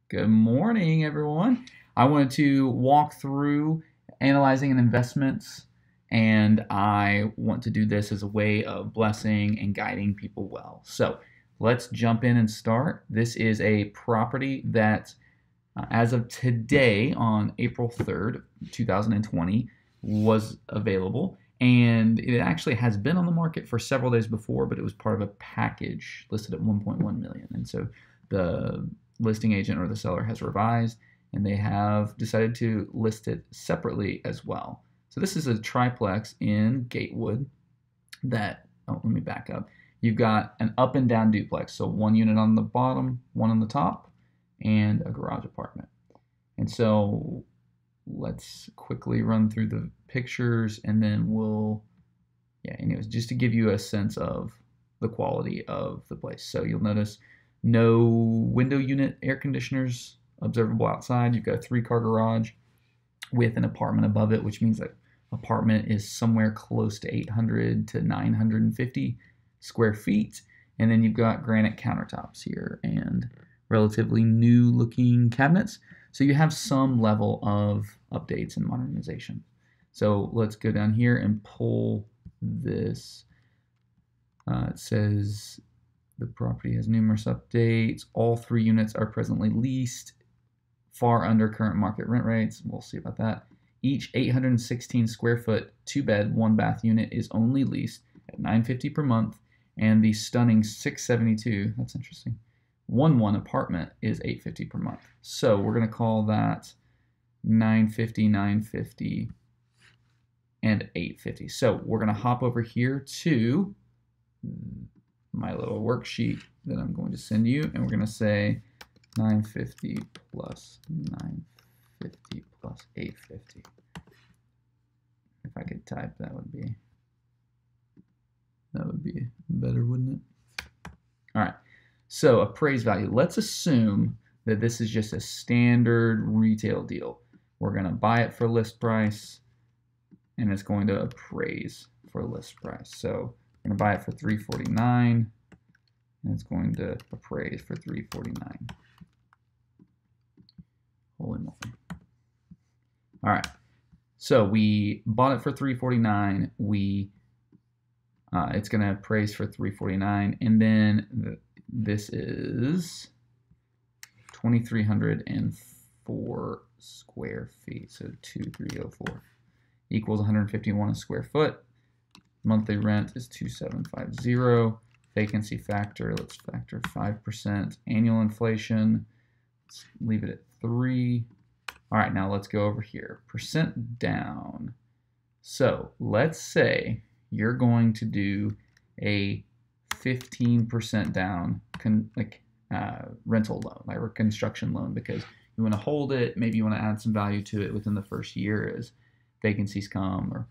Good morning, everyone. I wanted to walk through analyzing an investments, and I want to do this as a way of blessing and guiding people well. So let's jump in and start. This is a property that, as of today, on April 3rd, 2020, was available. And it actually has been on the market for several days before, but it was part of a package listed at 1.1 million. And so the listing agent or the seller has revised, and they have decided to list it separately as well. So this is a triplex in Gatewood that, let me back up. You've got an up and down duplex, so one unit on the bottom, one on the top, and a garage apartment. And so let's quickly run through the pictures, and then anyways, just to give you a sense of the quality of the place. So you'll notice no window unit air conditioners observable outside. You've got a 3-car garage with an apartment above it, which means that apartment is somewhere close to 800 to 950 square feet. And then you've got granite countertops here and relatively new looking cabinets. So you have some level of updates and modernization. So let's go down here and pull this. It says the property has numerous updates. All 3 units are presently leased, far under current market rent rates. We'll see about that. Each 816 square foot 2-bed 1-bath unit is only leased at $950 per month, and the stunning 672, that's interesting, 1-1 apartment is $850 per month. So we're going to call that $950, $950, and $850. So we're going to hop over here to my little worksheet that I'm going to send you, and we're going to say 950 plus 950 plus 850. If I could type, that would be better, wouldn't it? All right. So appraised value. Let's assume that this is just a standard retail deal. We're going to buy it for list price, and it's going to appraise for list price. So we're going to buy it for $349, and it's going to appraise for $349. Holy moly. All right. So we bought it for $349. It's going to appraise for $349, and then this is 2,304 square feet. So 2,304 equals 151 a square foot. Monthly rent is 2,750. Vacancy factor, let's factor 5%. Annual inflation, let's leave it at 3. All right, now let's go over here. Percent down. So let's say you're going to do a 15% down rental loan, like a construction loan, because you want to hold it. Maybe you want to add some value to it within the first year as vacancies come, or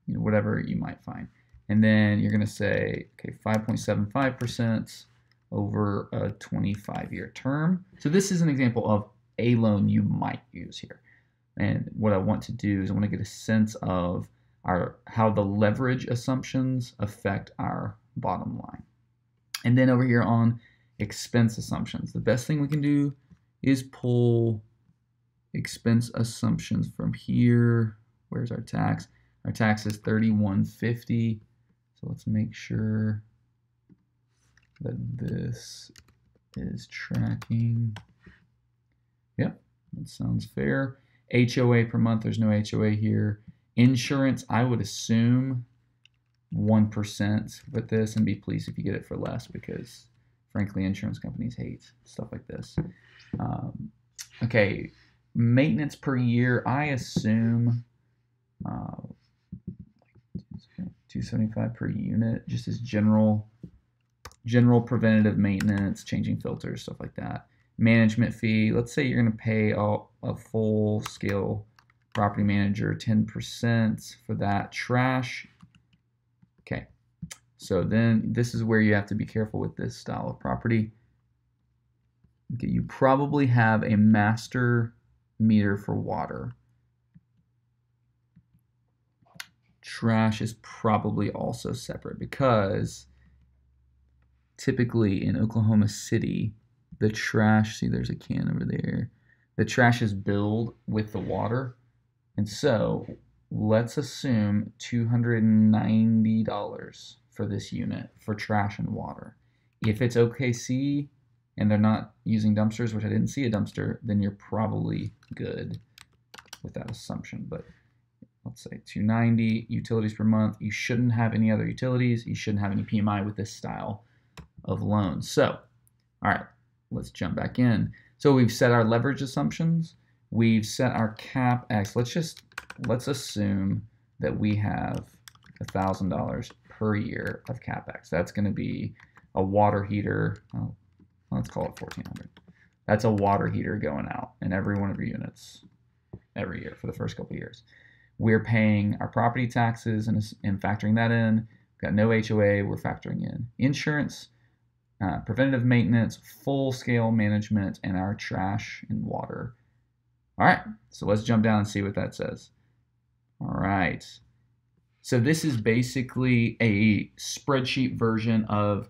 whatever you might find. And then you're going to say, okay, 5.75% over a 25-year term. So this is an example of a loan you might use here. And what I want to do is I want to get a sense of how the leverage assumptions affect our bottom line. And then over here on expense assumptions, the best thing we can do is pull expense assumptions from here. Where's our tax? Our tax is $3,150. So let's make sure that this is tracking. Yep, that sounds fair. HOA per month, there's no HOA here. Insurance, I would assume 1% with this, and be pleased if you get it for less, because frankly insurance companies hate stuff like this. Okay, maintenance per year, I assume $275 per unit, just as general preventative maintenance, changing filters, stuff like that. Management fee, let's say you're going to pay a full scale property manager 10% for that. Trash. Okay, so then this is where you have to be careful with this style of property. Okay, you probably have a master meter for water. Trash is probably also separate, because typically in Oklahoma City, the trash, see there's a can over there. The trash is billed with the water. And so let's assume $290 for this unit for trash and water. If it's OKC and they're not using dumpsters, which I didn't see a dumpster, then you're probably good with that assumption. But let's say 290 utilities per month. You shouldn't have any other utilities. You shouldn't have any PMI with this style of loan. So, all right, let's jump back in. So we've set our leverage assumptions. We've set our CapEx. Let's assume that we have $1,000 per year of CapEx. That's going to be a water heater. Oh, let's call it $1,400. That's a water heater going out in every one of your units every year for the first couple of years. We're paying our property taxes and factoring that in. We've got no HOA. We're factoring in insurance, preventative maintenance, full-scale management, and our trash and water. All right, so let's jump down and see what that says. All right, so this is basically a spreadsheet version of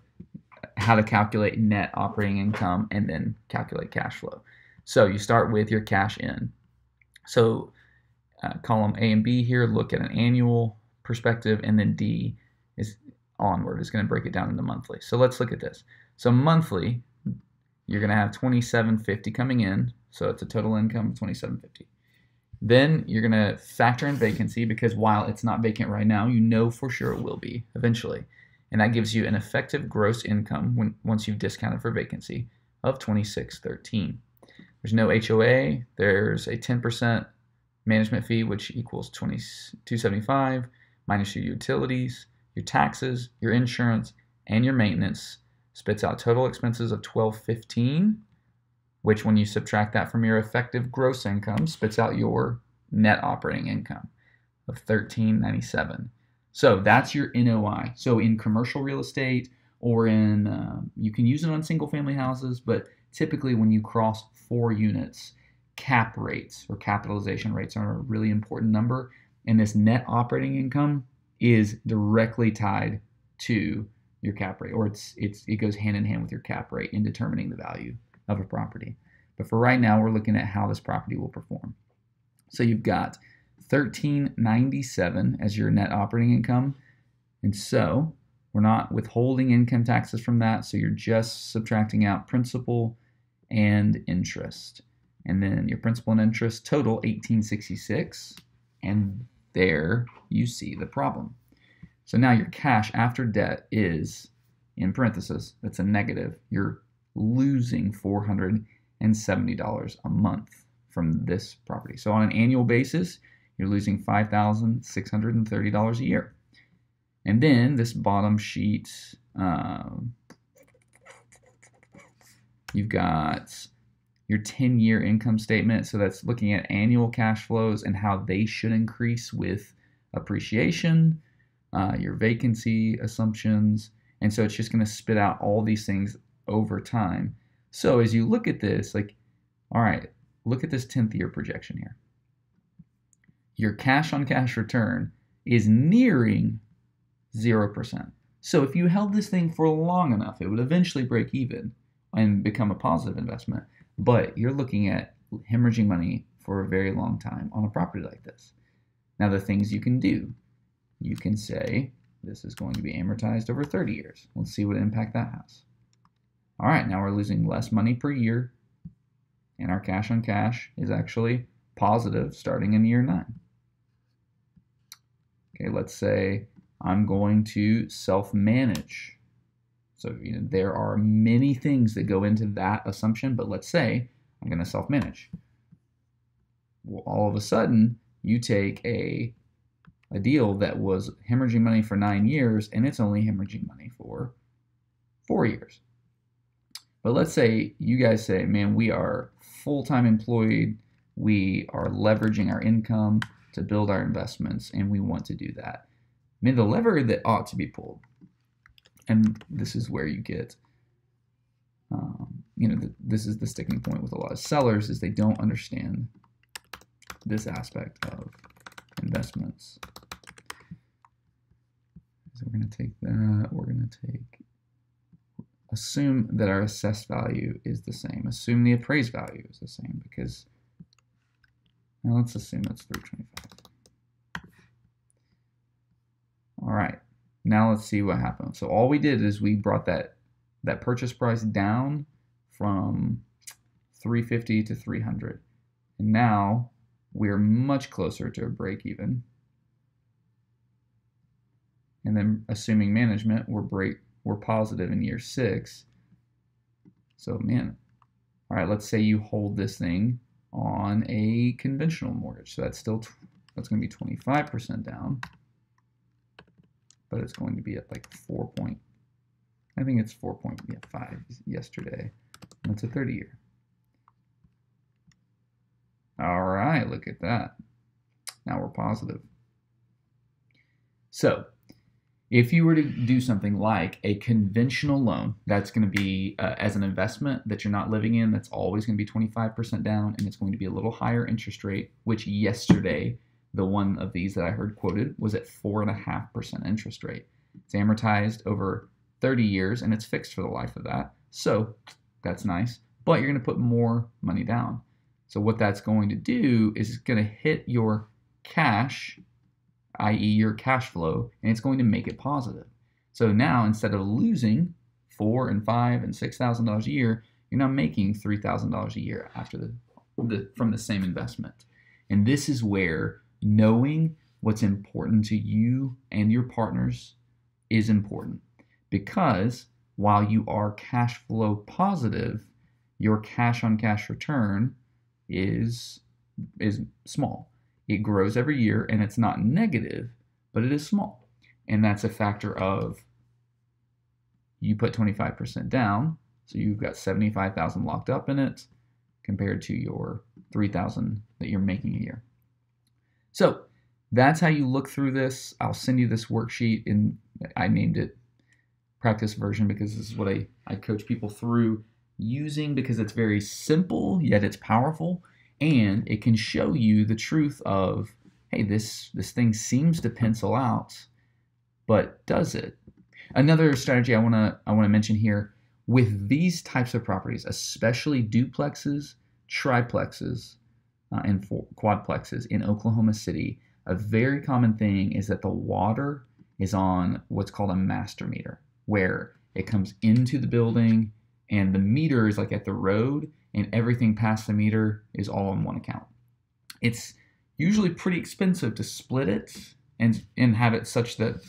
how to calculate net operating income and then calculate cash flow. So you start with your cash in. So column A and B here look at an annual perspective, and then D is onward. It's going to break it down into monthly. So let's look at this. So monthly, you're going to have $2,750 coming in. So it's a total income of $2,750. Then you're going to factor in vacancy, because while it's not vacant right now, you know for sure it will be eventually. And that gives you an effective gross income once you've discounted for vacancy of $2,613. There's no HOA. There's a 10% management fee, which equals $275 minus your utilities, your taxes, your insurance, and your maintenance spits out total expenses of $1,215, which when you subtract that from your effective gross income spits out your net operating income of $1,397. So that's your NOI. So in commercial real estate or in, you can use it on single family houses, but typically when you cross 4 units, cap rates or capitalization rates are a really important number, and this net operating income is directly tied to your cap rate, or it goes hand in hand with your cap rate in determining the value of a property. But for right now, we're looking at how this property will perform. So you've got $1,397 as your net operating income, and so we're not withholding income taxes from that, so you're just subtracting out principal and interest. And then your principal and interest total $1,866, and there you see the problem. So now your cash after debt is, in parentheses, that's a negative. You're losing $470 a month from this property. So on an annual basis, you're losing $5,630 a year. And then this bottom sheet, you've got your 10-year income statement. So that's looking at annual cash flows and how they should increase with appreciation, your vacancy assumptions. And so it's just going to spit out all these things over time. So as you look at this, like, all right, look at this 10th year projection here. Your cash on cash return is nearing 0%. So if you held this thing for long enough, it would eventually break even and become a positive investment. But you're looking at hemorrhaging money for a very long time on a property like this. Now, the things you can do, you can say this is going to be amortized over 30 years. Let's see what impact that has. All right, now we're losing less money per year, and our cash on cash is actually positive starting in year 9. Okay, let's say I'm going to self-manage. So there are many things that go into that assumption, but let's say I'm going to self-manage. Well, all of a sudden, you take a deal that was hemorrhaging money for 9 years, and it's only hemorrhaging money for 4 years. But let's say you guys say, man, we are full-time employed, we are leveraging our income to build our investments, and we want to do that. I mean, the lever that ought to be pulled, and this is where you get, this is the sticking point with a lot of sellers, is they don't understand this aspect of investments. So we're going to take that, we're going to take assume that our assessed value is the same. Assume the appraised value is the same because, now let's assume it's 325. All right, now let's see what happened. So all we did is we brought that purchase price down from 350 to 300. And now we're much closer to a break even. And then assuming management, we're positive in year 6. So man, all right, let's say you hold this thing on a conventional mortgage. So that's going to be 25% down, but it's going to be at like I think it's 4.5 yesterday. That's a 30-year. All right, look at that. Now we're positive. So if you were to do something like a conventional loan, that's going to be as an investment that you're not living in, that's always going to be 25% down, and it's going to be a little higher interest rate, which yesterday, the one of these that I heard quoted was at 4.5% interest rate. It's amortized over 30 years, and it's fixed for the life of that. So that's nice, but you're going to put more money down. So what that's going to do is it's going to hit your cash, i.e. your cash flow, and it's going to make it positive. So now instead of losing $4,000 and $5,000 and $6,000 a year, you're now making $3,000 a year after from the same investment. And this is where knowing what's important to you and your partners is important, because while you are cash flow positive, your cash on cash return is small. It grows every year, and it's not negative, but it is small. And that's a factor of you put 25% down, so you've got 75,000 locked up in it compared to your 3,000 that you're making a year. So that's how you look through this. I'll send you this worksheet, and I named it practice version because this is what I coach people through using, because it's very simple, yet it's powerful, and it can show you the truth of, hey, this thing seems to pencil out, but does it? Another strategy I want to mention here with these types of properties, especially duplexes, triplexes, and quadplexes in Oklahoma City, a very common thing is that the water is on what's called a master meter, where it comes into the building and the meter is like at the road, and everything past the meter is all on one account. It's usually pretty expensive to split it and have it such that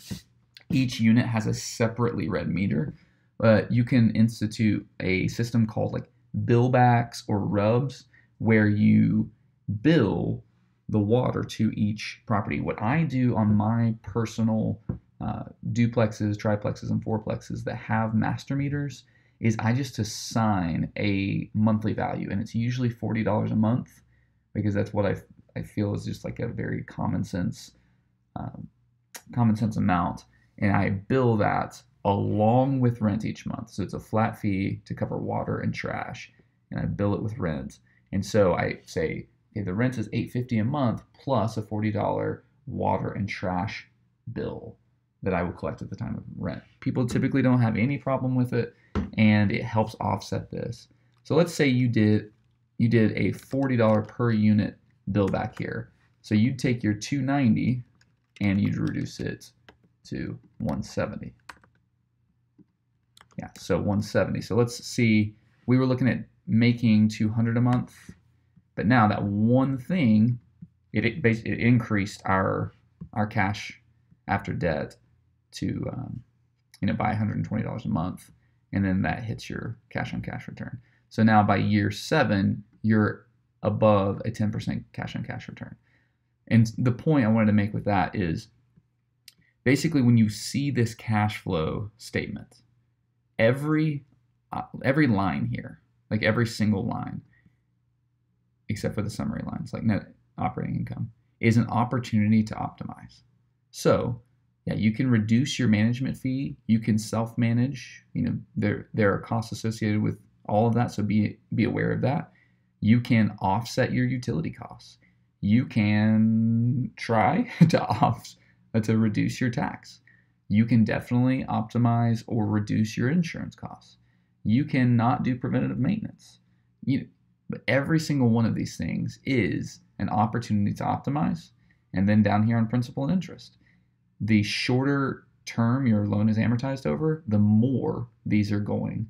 each unit has a separately read meter, but you can institute a system called like billbacks or rubs, where you bill the water to each property. What I do on my personal duplexes, triplexes, and fourplexes that have master meters is I just assign a monthly value, and it's usually $40 a month, because that's what I feel is just like a very common sense amount, and I bill that along with rent each month. So it's a flat fee to cover water and trash, and I bill it with rent. And so I say, okay, the rent is $850 a month plus a $40 water and trash bill that I will collect at the time of rent. People typically don't have any problem with it, and it helps offset this. So let's say you did a $40 per unit bill back here. So you'd take your $290 and you'd reduce it to $170. Yeah, so $170. So let's see, we were looking at making $200 a month, but now that one thing, it increased our cash after debt to by $120 a month, and then that hits your cash on cash return. So now by year 7, you're above a 10% cash on cash return. And the point I wanted to make with that is basically when you see this cash flow statement, every line here, like every single line, except for the summary lines, like net operating income, is an opportunity to optimize. So yeah, you can reduce your management fee. You can self-manage. There are costs associated with all of that, so be aware of that. You can offset your utility costs. You can try to reduce your tax. You can definitely optimize or reduce your insurance costs. You cannot do preventative maintenance. But every single one of these things is an opportunity to optimize. And then down here on principal and interest, the shorter term your loan is amortized over, the more these are going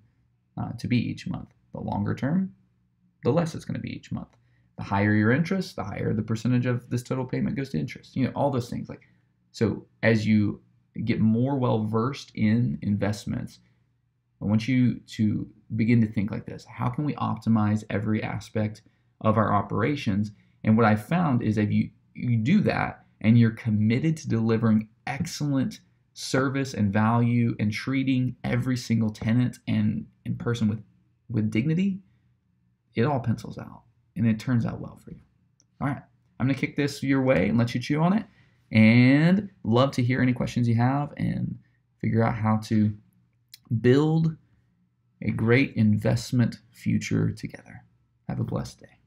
to be each month. The longer term, the less it's going to be each month. The higher your interest, the higher the percentage of this total payment goes to interest. All those things. So as you get more well versed in investments, I want you to begin to think like this. How can we optimize every aspect of our operations? And what I found is if you do that and you're committed to delivering excellent service and value and treating every single tenant and person with dignity, it all pencils out and it turns out well for you. All right, I'm gonna kick this your way and let you chew on it, and love to hear any questions you have and figure out how to build a great investment future together. Have a blessed day.